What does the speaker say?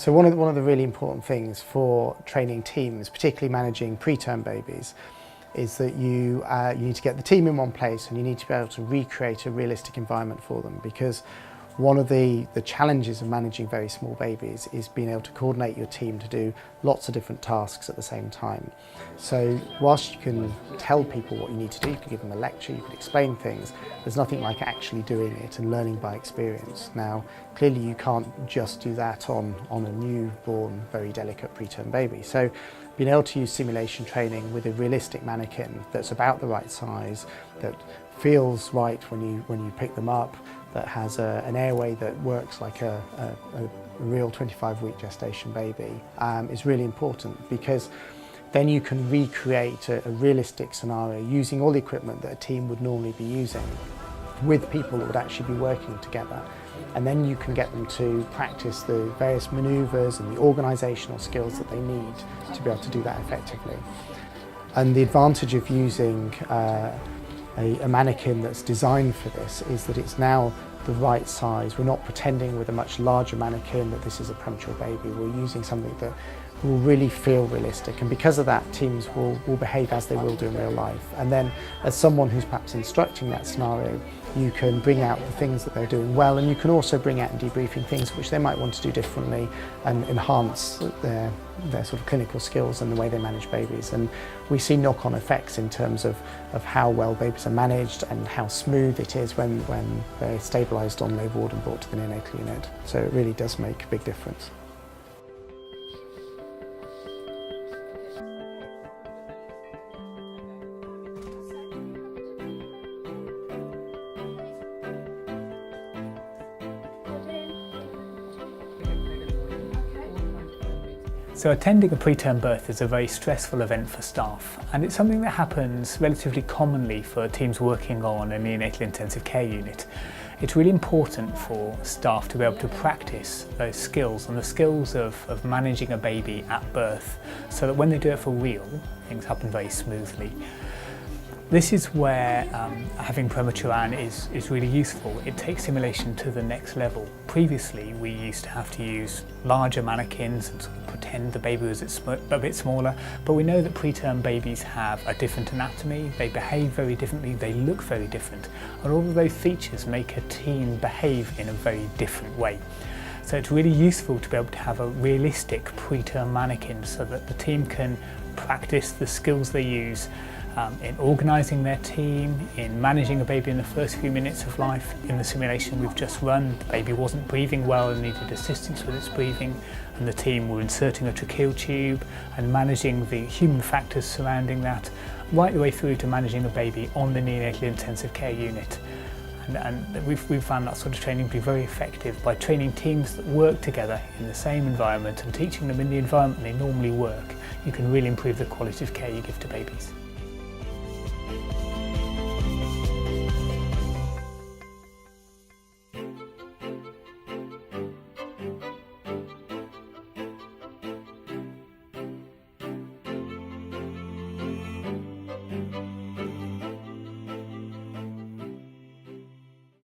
So one of the really important things for training teams, particularly managing preterm babies, is that you need to get the team in one place and you need to be able to recreate a realistic environment for them, because one of the challenges of managing very small babies is being able to coordinate your team to do lots of different tasks at the same time. So whilst you can tell people what you need to do, you can give them a lecture, you can explain things, there's nothing like actually doing it and learning by experience. Now, clearly you can't just do that on a newborn, very delicate preterm baby. So being able to use simulation training with a realistic mannequin that's about the right size, that feels right when you pick them up, that has an airway that works like a real 25-week gestation baby, is really important, because then you can recreate a realistic scenario using all the equipment that a team would normally be using with people that would actually be working together. And then you can get them to practice the various manoeuvres and the organisational skills that they need to be able to do that effectively. And the advantage of using a mannequin that's designed for this is that it's now the right size. We're not pretending with a much larger mannequin that this is a premature baby. We're using something that will really feel realistic, and because of that, teams will behave as they will do in real life. And then as someone who's perhaps instructing that scenario, you can bring out the things that they're doing well, and you can also bring out and debriefing things which they might want to do differently and enhance their sort of clinical skills and the way they manage babies. And we see knock-on effects in terms of how well babies are managed and how smooth it is when they're stabilised on low ward and brought to the neonatal unit. So it really does make a big difference. So attending a preterm birth is a very stressful event for staff, and it's something that happens relatively commonly for teams working on a neonatal intensive care unit. It's really important for staff to be able to practice those skills and the skills of managing a baby at birth, so that when they do it for real, things happen very smoothly. This is where having Premature is really useful. It takes simulation to the next level. Previously, we used to have to use larger mannequins and sort of pretend the baby was a bit smaller, but we know that preterm babies have a different anatomy, they behave very differently, they look very different, and all of those features make a team behave in a very different way. So it's really useful to be able to have a realistic preterm mannequin so that the team can practice the skills they use in organising their team, in managing a baby in the first few minutes of life. In the simulation we've just run, the baby wasn't breathing well and needed assistance with its breathing, and the team were inserting a tracheal tube and managing the human factors surrounding that, right the way through to managing a baby on the neonatal intensive care unit. And we've found that sort of training to be very effective by training teams that work together in the same environment and teaching them in the environment they normally work. You can really improve the quality of care you give to babies.